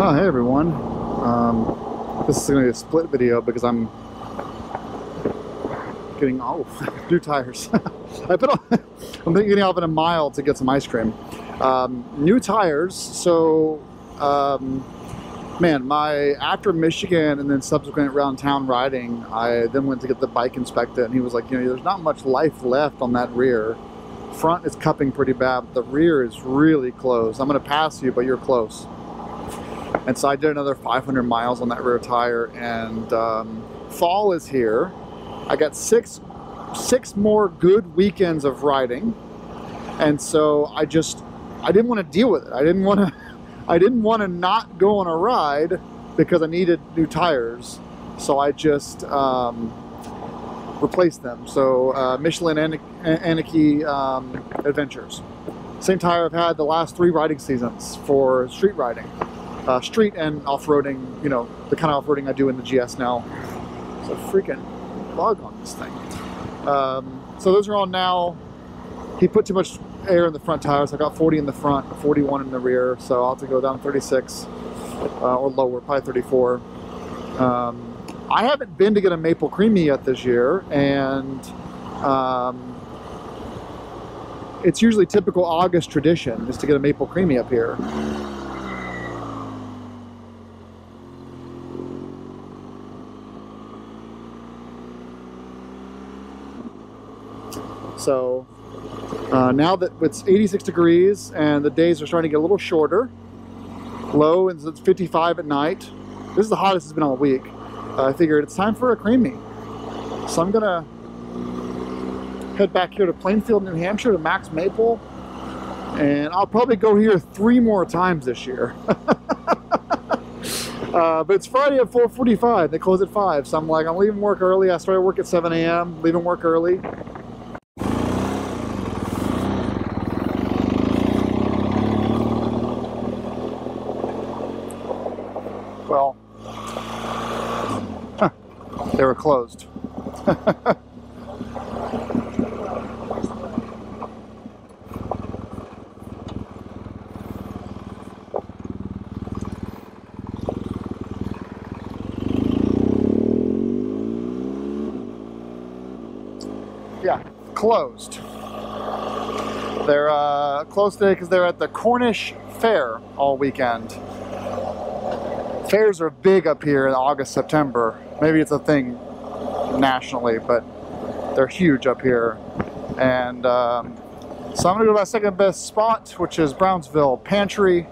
Hey everyone. This is going to be a split video because I'm getting new tires. I'm getting off in a mile to get some ice cream. New tires. So, man, after Michigan and then subsequent around town riding, I then went to get the bike inspected, and he was like, there's not much life left on that rear. Front is cupping pretty bad, but the rear is really close. I'm going to pass you, but you're close. And so I did another 500 miles on that rear tire, and fall is here. I got six more good weekends of riding, and so I didn't want to deal with it. I didn't want to not go on a ride because I needed new tires. So I just replaced them. So Michelin Anarchy Adventures. Same tire I've had the last 3 riding seasons for street riding. Street and off-roading, the kind of off-roading I do in the GS now. It's a freaking bug on this thing. So those are on now. He put too much air in the front tires. I got 40 in the front, 41 in the rear, so I'll have to go down 36 or lower, probably 34. I haven't been to get a maple creamy yet this year, and it's usually typical August tradition is to get a maple creamy up here. So now that it's 86 degrees and the days are starting to get a little shorter, low and it's 55 at night. This is the hottest it's been all week. I figured it's time for a creamy. So I'm gonna head back here to Plainfield, New Hampshire to Max Maple, and I'll probably go here 3 more times this year. But it's Friday at 4:45. They close at 5, so I'm leaving work early. I started work at 7 a.m. leaving work early. Well, they were closed. Yeah, closed. They're closed today because they're at the Cornish Fair all weekend. Fairs are big up here in August, September. Maybe it's a thing nationally, but they're huge up here. And so I'm gonna go to my second best spot, which is Brownsville Pantry.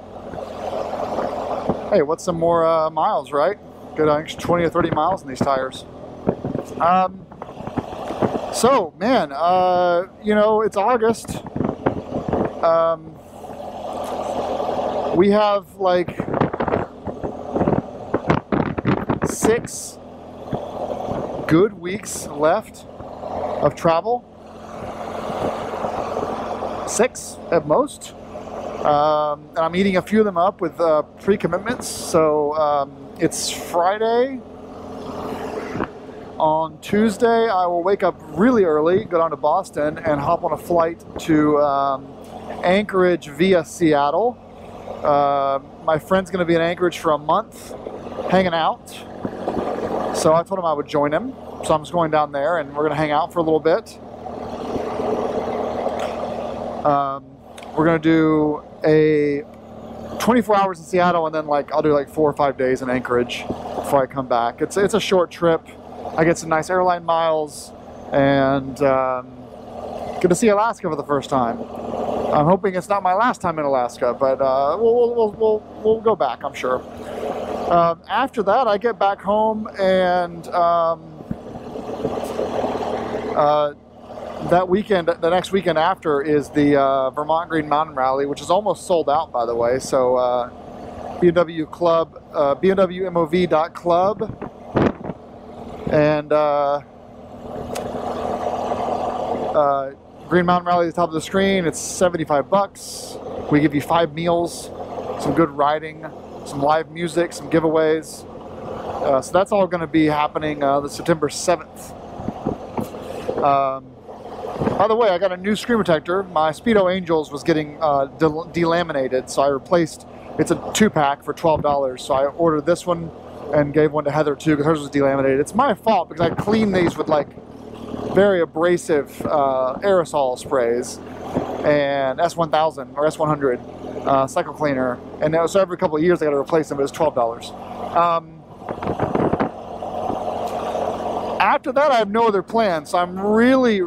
Hey, what's some more miles, right? Good, I think 20 or 30 miles in these tires. So, man, it's August. We have 6 good weeks left of travel. 6 at most. And I'm eating a few of them up with pre-commitments. So it's Friday. On Tuesday, I will wake up really early, go down to Boston, and hop on a flight to Anchorage via Seattle. My friend's going to be in Anchorage for a month, hanging out. So I told him I would join him. So I'm just going down there, and we're going to hang out for a little bit. We're going to do a 24 hours in Seattle, and then I'll do 4 or 5 days in Anchorage before I come back. It's a short trip. I get some nice airline miles, and get to see Alaska for the first time. I'm hoping it's not my last time in Alaska, but we'll go back, I'm sure. After that, I get back home, and that weekend, the next weekend after, is the Vermont Green Mountain Rally, which is almost sold out, by the way. So BMW Club, BMWMOV.club. And Green Mountain Rally at the top of the screen. It's $75. We give you 5 meals, some good riding, some live music, some giveaways. So that's all going to be happening the September 7th. By the way, I got a new screen protector. My Speedo Angels was getting delaminated, so I replaced, it's a 2-pack for $12. So I ordered this one and gave one to Heather too, because hers was delaminated. It's my fault because I cleaned these with like very abrasive aerosol sprays and S1000 or S100 cycle cleaner. And so every couple of years I got to replace them, but it's $12. After that, I have no other plans. So I'm really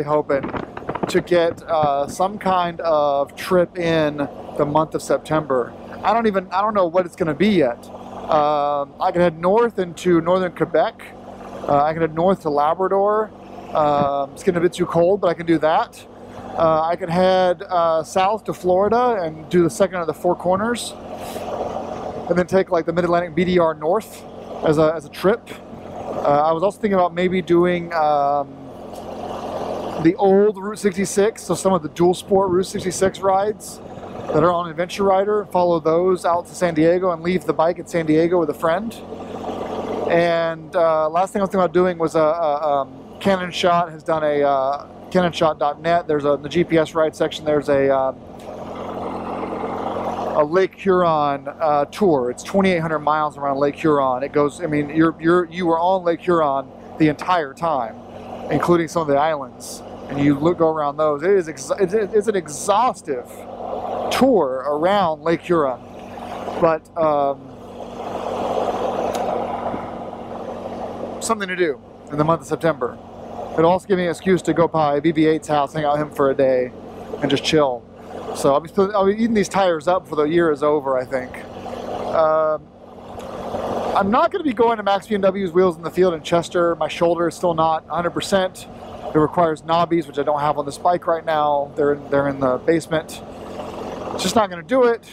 hoping to get some kind of trip in the month of September. I don't know what it's going to be yet. I can head north into northern Quebec. I can head north to Labrador. It's getting a bit too cold, but I can do that. I can head south to Florida and do the second of the Four Corners, and then take like the Mid-Atlantic BDR north as a trip. I was also thinking about maybe doing the old Route 66, so some of the dual sport Route 66 rides that are on Adventure Rider, follow those out to San Diego and leave the bike at San Diego with a friend. And last thing I was thinking about doing was Canon Shot has done a canonshot.net. There's the GPS ride section. There's a Lake Huron tour. It's 2,800 miles around Lake Huron. It goes, I mean, you were on Lake Huron the entire time, including some of the islands, and you go around those. It's an exhaustive tour around Lake Huron, but something to do in the month of September. It'll also give me an excuse to go by BB-8's house, hang out with him for a day, and just chill. So I'll be eating these tires up before the year is over, I think. I'm not going to be going to Max BMW's Wheels in the Field in Chester. My shoulder is still not 100%. It requires knobbies, which I don't have on this bike right now. They're in the basement. Just not going to do it.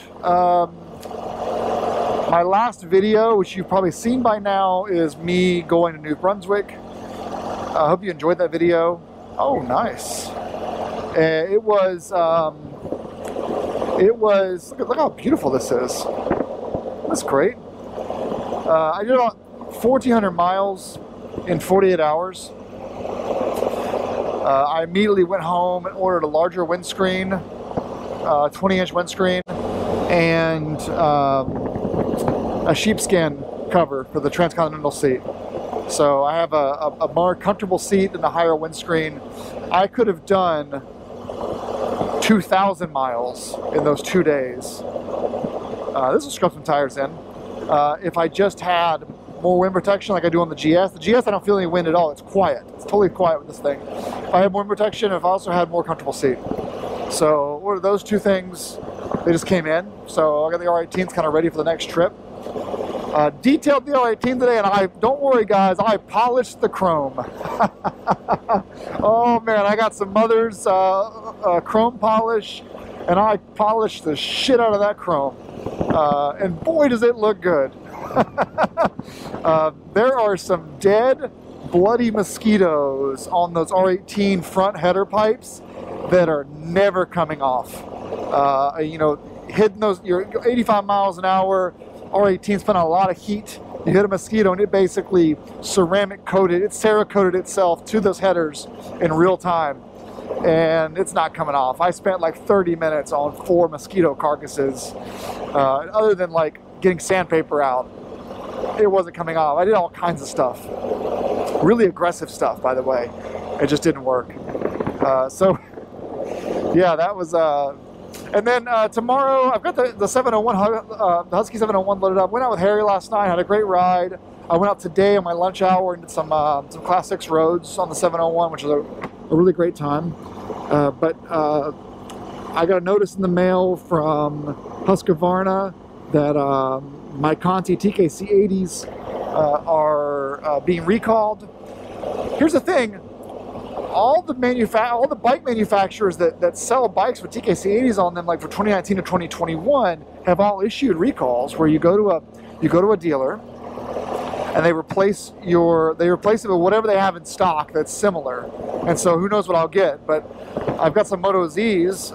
My last video, which you've probably seen by now, is me going to New Brunswick. I hope you enjoyed that video. Oh, nice. It was, look how beautiful this is. That's great. I did 1,400 miles in 48 hours. I immediately went home and ordered a larger windscreen, 20-inch windscreen, and a sheepskin cover for the transcontinental seat. So I have a more comfortable seat and a higher windscreen. I could have done 2,000 miles in those 2 days. This will scrub some tires in. If I just had more wind protection like I do on the GS. The GS, I don't feel any wind at all. It's quiet. It's totally quiet with this thing. If I had more wind protection, if I also had more comfortable seat. So what are those two things? They just came in. So I got the R18s kind of ready for the next trip. Detailed the R18 today, and don't worry guys, I polished the chrome. Oh man, I got some Mother's chrome polish, and I polished the shit out of that chrome. And boy does it look good. There are some dead, bloody mosquitoes on those R18 front header pipes that are never coming off. You know, hitting those, you're 85 miles an hour, R18's putting a lot of heat. You hit a mosquito and it basically ceramic coated, it Cerakoted itself to those headers in real time. And it's not coming off. I spent like 30 minutes on 4 mosquito carcasses. Other than like getting sandpaper out, it wasn't coming off. I did all kinds of stuff. Really aggressive stuff, by the way. It just didn't work. So, yeah, that was... And then tomorrow, I've got the 701, the Husky 701 loaded up. Went out with Harry last night, had a great ride. I went out today on my lunch hour and did some Class 6 roads on the 701, which was a really great time. But I got a notice in the mail from Husqvarna that my Conti TKC 80s are being recalled. Here's the thing. All the bike manufacturers that sell bikes with TKC 80s on them, like for 2019 to 2021, have all issued recalls where you go to a dealer and they replace it with whatever they have in stock that's similar. And so who knows what I'll get, but I've got some Moto Z's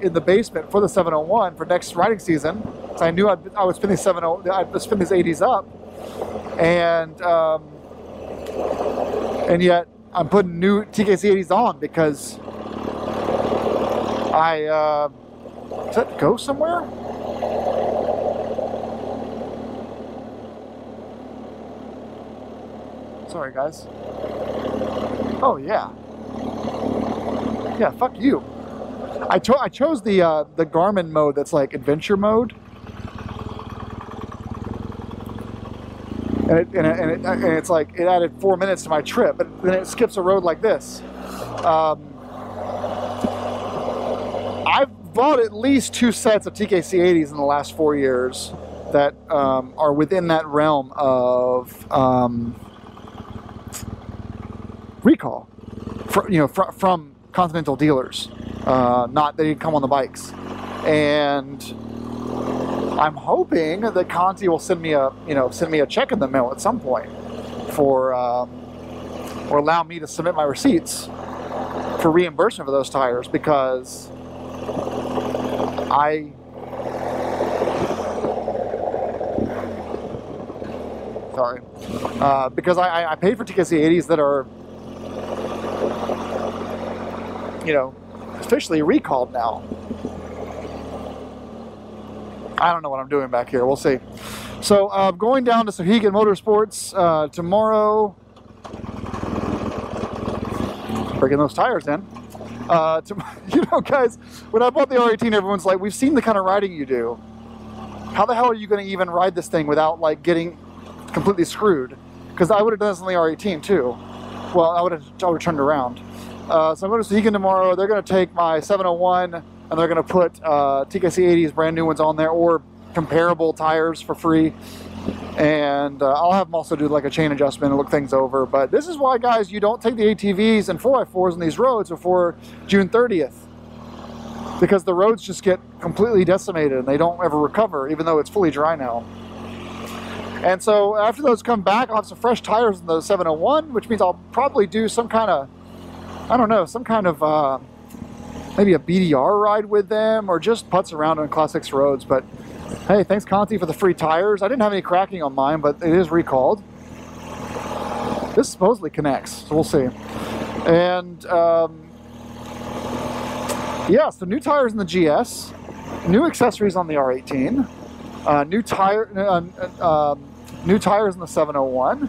in the basement for the 701 for next riding season. So I knew I would spin these 80s up, and yet I'm putting new TKC80s on because does that go somewhere? Sorry, guys. Oh yeah. Yeah, fuck you. I chose the Garmin mode that's like adventure mode, and it's like it added 4 minutes to my trip, but then it skips a road like this. I've bought at least 2 sets of TKC80s in the last 4 years that are within that realm of recall, from Continental dealers. Not they didn't come on the bikes, and I'm hoping that Conti will send me a check in the mail at some point for or allow me to submit my receipts for reimbursement for those tires, because because I paid for TKC80s that are, officially recalled now. I don't know what I'm doing back here. We'll see. So going down to Sohegan Motorsports tomorrow. Breaking those tires in. Guys, when I bought the R18, everyone's like, we've seen the kind of riding you do. How the hell are you going to even ride this thing without like getting completely screwed? Because I would have done this on the R18 too. Well, I would have turned around. So I'm going to Sohegan tomorrow. They're going to take my 701 and they're going to put TKC80s, brand new ones on there, or comparable tires for free. And I'll have them also do like a chain adjustment and look things over. But this is why, guys, you don't take the ATVs and 4x4s on these roads before June 30th. Because the roads just get completely decimated and they don't ever recover, even though it's fully dry now. And so after those come back, I'll have some fresh tires in the 701, which means I'll probably do some kind of, I don't know, some kind of maybe a BDR ride with them, or just putz around on Class 6 roads. But hey, thanks Conti for the free tires. I didn't have any cracking on mine, but it is recalled. This supposedly connects, so we'll see. And yeah, so new tires in the GS, new accessories on the R18, new tires in the 701,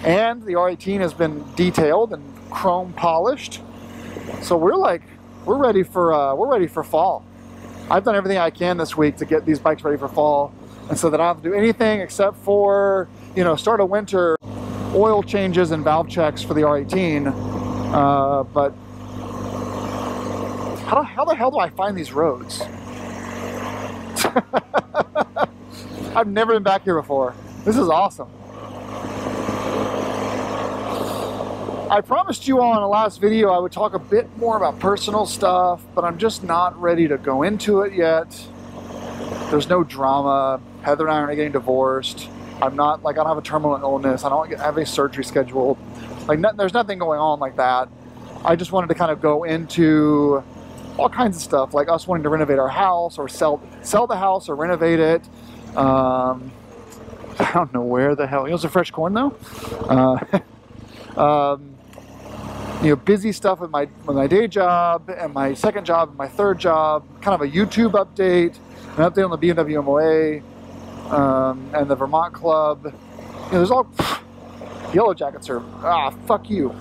and the R18 has been detailed and chrome polished. So we're ready for fall. I've done everything I can this week to get these bikes ready for fall, and so that I don't have to do anything except for, start of winter oil changes and valve checks for the R18. But how the hell do I find these roads? I've never been back here before. This is awesome. I promised you all in the last video I would talk a bit more about personal stuff, but I'm just not ready to go into it yet. There's no drama. Heather and I aren't getting divorced. I don't have a terminal illness. I don't have any surgery scheduled. There's nothing going on like that. I just wanted to kind of go into all kinds of stuff, like us wanting to renovate our house, or sell the house, or renovate it. I don't know where the hell. Some fresh corn though. Busy stuff with my day job and my second job and my third job. Kind of a YouTube update, an update on the BMW MOA and the Vermont Club. There's all Yellow Jackets are fuck you.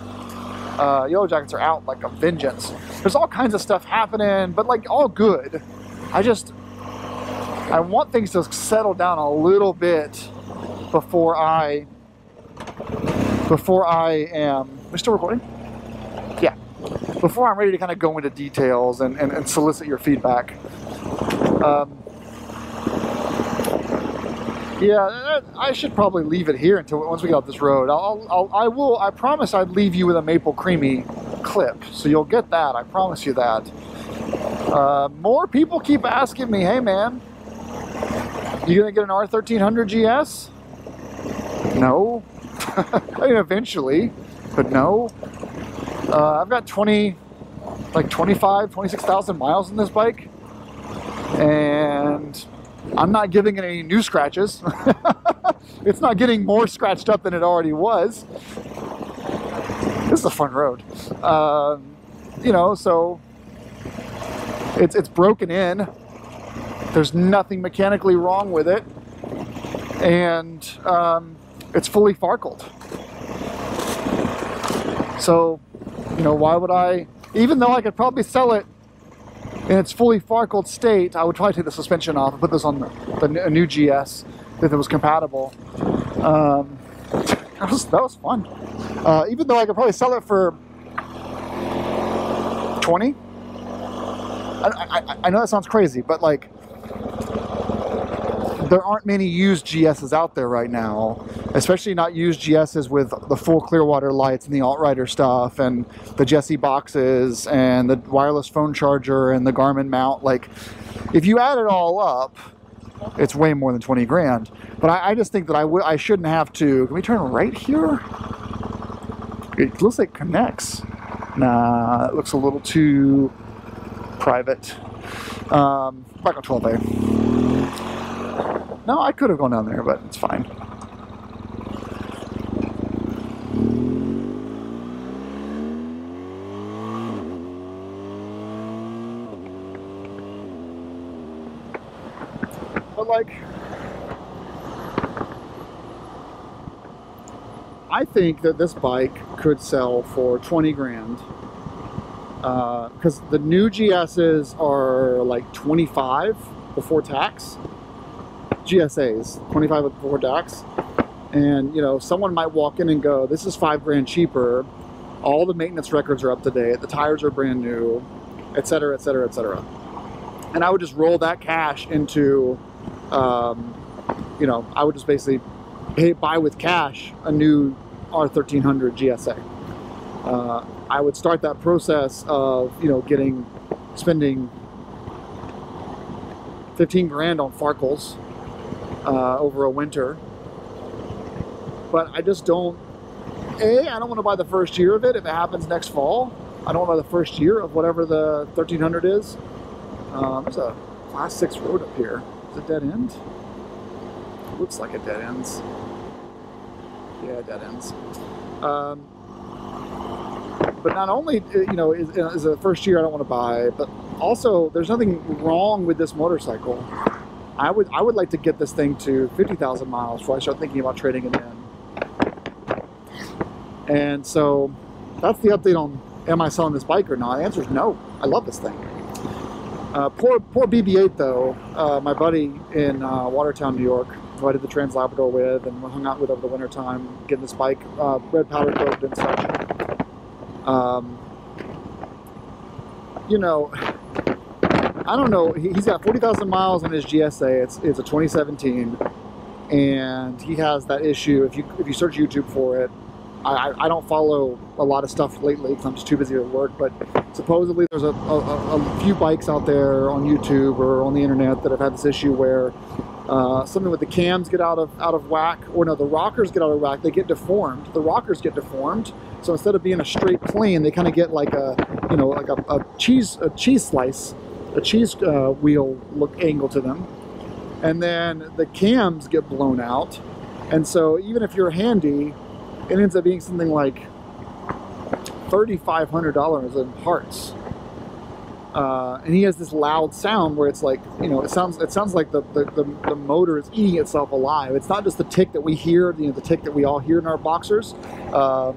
Yellow Jackets are out like a vengeance. There's all kinds of stuff happening, but all good. I want things to settle down a little bit before I am. We're still recording? Yeah. Before I'm ready to kind of go into details and solicit your feedback. Yeah, I should probably leave it here until once we get off this road. I promise I'd leave you with a Maple Creamy clip, so you'll get that. I promise you that. More people keep asking me, hey man, you gonna get an R1300GS? No. I mean, eventually, but no. I've got 26,000 miles on this bike, and I'm not giving it any new scratches. It's not getting more scratched up than it already was. This is a fun road. You know, so it's broken in. There's nothing mechanically wrong with it, and it's fully farkled. So, you know, why would I, even though I could probably sell it in its fully farkled state, I would probably take the suspension off and put this on a new GS if it was compatible. That was fun. Even though I could probably sell it for 20. I know that sounds crazy, but like, there aren't many used GSs out there right now, especially not used GSs with the full Clearwater lights and the alt-rider stuff and the Jesse boxes and the wireless phone charger and the Garmin mount. Like, if you add it all up, it's way more than 20 grand. But I just think that I shouldn't have to. Can we turn right here? It looks like it connects. Nah, it looks a little too private. Back on 12A. No, I could have gone down there, but it's fine. But like, I think that this bike could sell for 20 grand. Because the new GSs are like 25 before tax. GSAs, 25 before tax. And, you know, someone might walk in and go, this is 5 grand cheaper. All the maintenance records are up to date. The tires are brand new, etc., etc., etc. And I would just roll that cash into, you know, I would just basically buy with cash a new R1200 GSA. I would start that process of, you know, spending 15 grand on Farkles over a winter. But I just don't, I don't want to buy the first year of it if it happens next fall. I don't want to buy the first year of whatever the 1300 is. There's a class 6 road up here. Is it dead end? Looks like it dead ends. Yeah, it dead ends. But not only, you know, is a first year I don't want to buy, but also there's nothing wrong with this motorcycle. I would like to get this thing to 50,000 miles before I start thinking about trading it in. And so that's the update on, am I selling this bike or not? The answer is no. I love this thing. Poor BB-8 though, my buddy in Watertown, New York, who I did the Trans-Labrador with and hung out with over the winter time, getting this bike red powder coated and such. You know, I don't know, he's got 40,000 miles on his GSA. It's a 2017, and he has that issue. If you search YouTube for it, I don't follow a lot of stuff lately because I'm just too busy at work, but supposedly there's a few bikes out there on YouTube or on the internet that have had this issue where something with the cams get out of whack, or no, the rockers get out of whack, they get deformed. The rockers get deformed, so instead of being a straight plane, they kind of get like a, you know, like a cheese slice, a cheese wheel look angle to them, and then the cams get blown out, and so even if you're handy, it ends up being something like $3,500 in parts. And he has this loud sound where it's like, you know, it sounds like the motor is eating itself alive. It's not just the tick that we hear, you know, the tick that we all hear in our boxers, of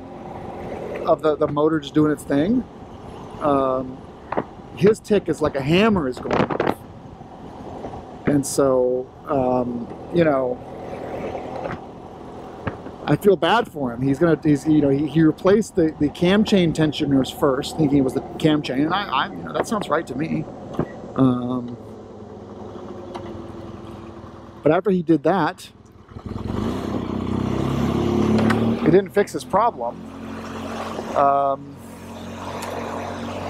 the motor just doing its thing. His tick is like a hammer is going off. And so, you know, I feel bad for him. He's you know, he replaced the cam chain tensioners first, thinking it was the cam chain, and I you know, that sounds right to me. But after he did that, it didn't fix his problem.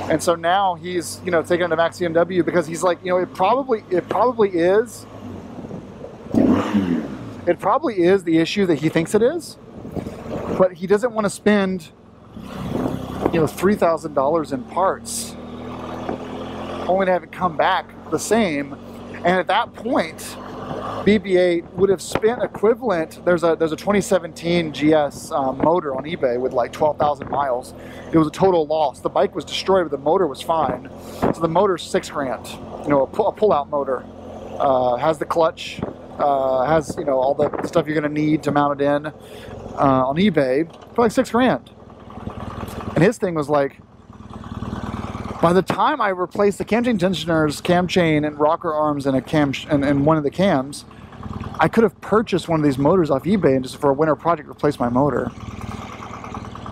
And so now he's, you know, taking it to Max BMW because he's like, you know, it probably is the issue that he thinks it is, but he doesn't want to spend, you know, $3,000 in parts only to have it come back the same. And at that point, BB-8 would have spent equivalent. There's a 2017 GS motor on eBay with like 12,000 miles. It was a total loss. The bike was destroyed, but the motor was fine. So the motor's $6 grand. You know, a pull-out motor. Has the clutch. Has, you know, all the stuff you're going to need to mount it in. On eBay for like $6 grand. And his thing was like, by the time I replaced the cam chain tensioners, cam chain, and rocker arms and one of the cams, I could have purchased one of these motors off eBay and just for a winter project replace my motor.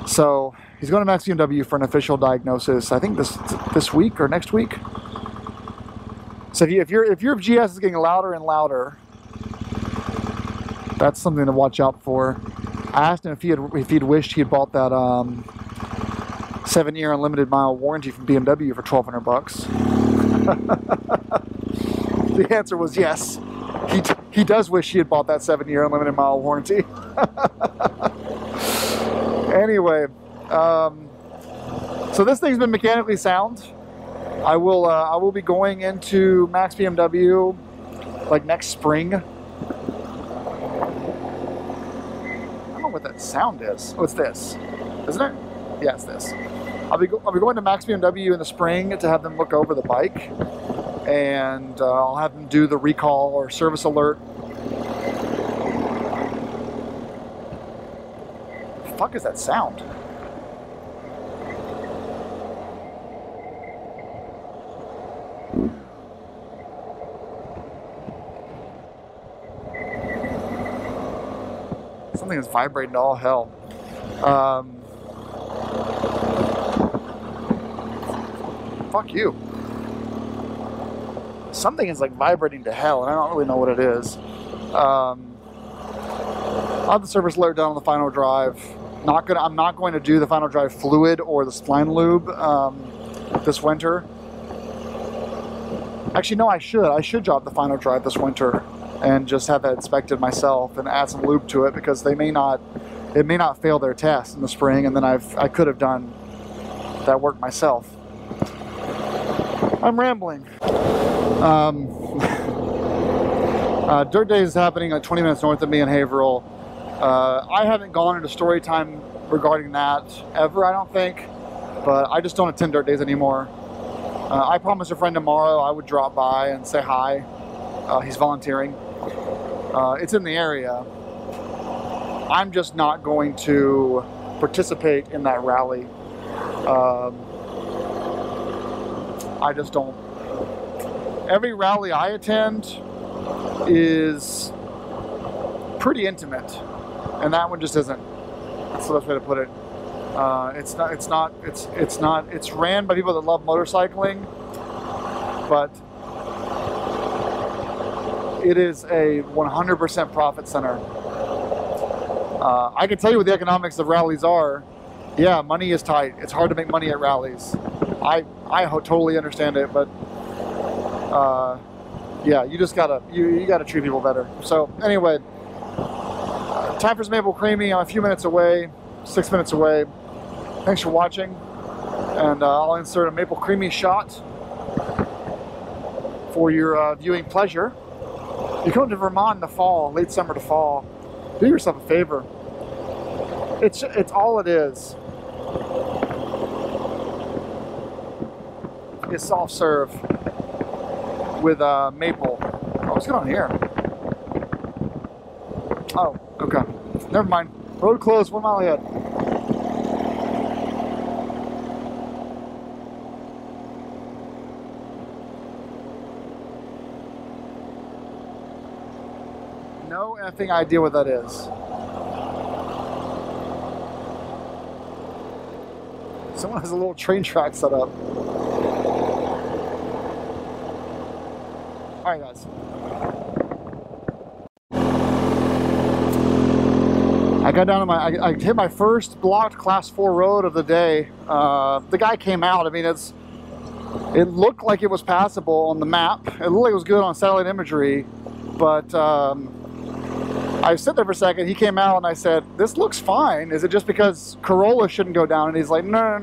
So he's going to Max BMW for an official diagnosis. I think this week or next week. So if your GS is getting louder and louder, that's something to watch out for. I asked him if he'd wished he had bought that 7-year unlimited mile warranty from BMW for $1,200. The answer was yes. He does wish he had bought that 7-year unlimited mile warranty. Anyway, so this thing's been mechanically sound. I will be going into Max BMW like next spring. I don't know what that sound is. Oh, it's this, isn't it? Yeah, it's this. I'll be going to Max BMW in the spring to have them look over the bike, and I'll have them do the recall or service alert. What the fuck is that sound? Something is vibrating to all hell. Fuck you. Something is like vibrating to hell, and I don't really know what it is. I'll have the service alert done on the final drive. I'm not going to do the final drive fluid or the spline lube this winter. Actually, no, I should. I should drop the final drive this winter and just have that inspected myself and add some lube to it, because it may not fail their test in the spring, and then I could have done that work myself. I'm rambling. Dirt Day is happening like 20 minutes north of me in Haverhill. I haven't gone into story time regarding that ever, I don't think, but I just don't attend Dirt Days anymore. I promised a friend tomorrow I would drop by and say hi. He's volunteering. It's in the area. I'm just not going to participate in that rally. I just don't. Every rally I attend is pretty intimate, and that one just isn't. That's the best way to put it. It's ran by people that love motorcycling, but it is a 100% profit center. I can tell you what the economics of rallies are. Yeah, money is tight. It's hard to make money at rallies. I totally understand it, but yeah, you just gotta you gotta treat people better. So anyway, time for some maple creamy. I'm a few minutes away, 6 minutes away. Thanks for watching, and I'll insert a maple creamy shot for your viewing pleasure. You're going to Vermont in the fall, late summer to fall. Do yourself a favor. It's all it is. It's soft serve with maple. Oh, what's going on here? Oh, okay. Never mind. Road closed, 1 mile ahead. No effing idea what that is. Someone has a little train track set up. Alright guys. I got down to I hit my first blocked class 4 road of the day. The guy came out. I mean, it looked like it was passable on the map. It looked like it was good on satellite imagery, but I sit there for a second. He came out and I said, "This looks fine. Is it just because Corolla shouldn't go down?" And he's like, "No.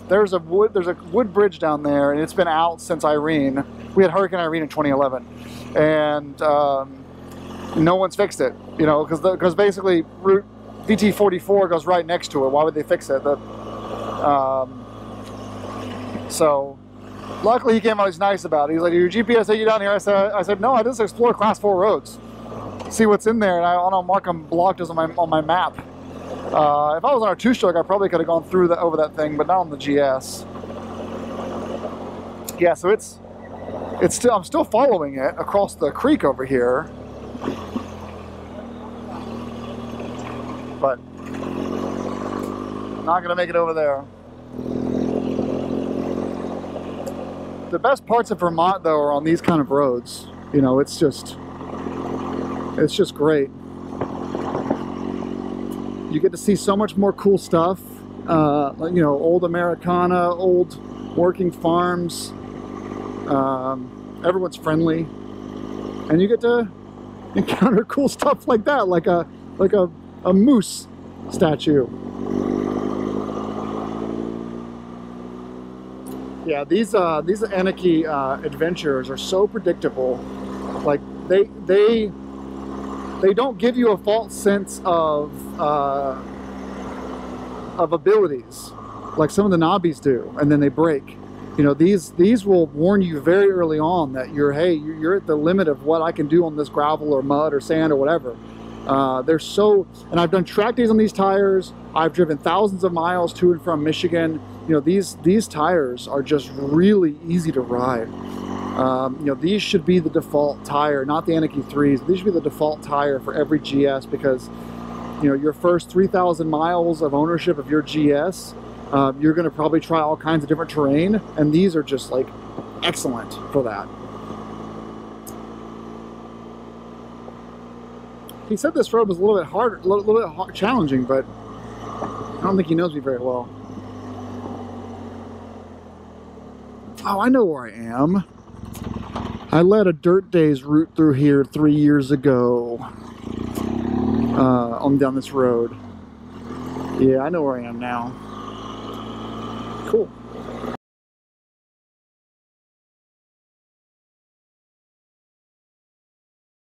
There's a wood bridge down there, and it's been out since Irene. We had Hurricane Irene in 2011, and No one's fixed it, you know, because basically Route VT44 goes right next to it. Why would they fix it? So luckily he came out, he's nice about it. He's like, your GPS take you down here? I said no, I just explore class 4 roads, see what's in there, and I'll mark them blocked as on my map. If I was on our 2-stroke, I probably could have gone through over that thing, but not on the GS. Yeah, so I'm still following it across the creek over here, but not gonna make it over there. The best parts of Vermont, though, are on these kind of roads. You know, it's just great. You get to see so much more cool stuff. You know, old Americana, old working farms. Everyone's friendly, and you get to encounter cool stuff like that, like a moose statue. Yeah, these Anarchy adventures are so predictable. Like they don't give you a false sense of abilities like some of the knobbies do, and then they break. You know, these will warn you very early on that you're at the limit of what I can do on this gravel or mud or sand or whatever. And I've done track days on these tires. I've driven thousands of miles to and from Michigan. You know, these tires are just really easy to ride. You know, these should be the default tire, not the Anarchy 3s. These should be the default tire for every GS, because, you know, your first 3,000 miles of ownership of your GS, you're going to probably try all kinds of different terrain, and these are just like excellent for that. He said this road was a little bit hard, a little bit challenging, but I don't think he knows me very well. Oh, I know where I am. I led a dirt days route through here 3 years ago, down this road. Yeah, I know where I am now. Cool.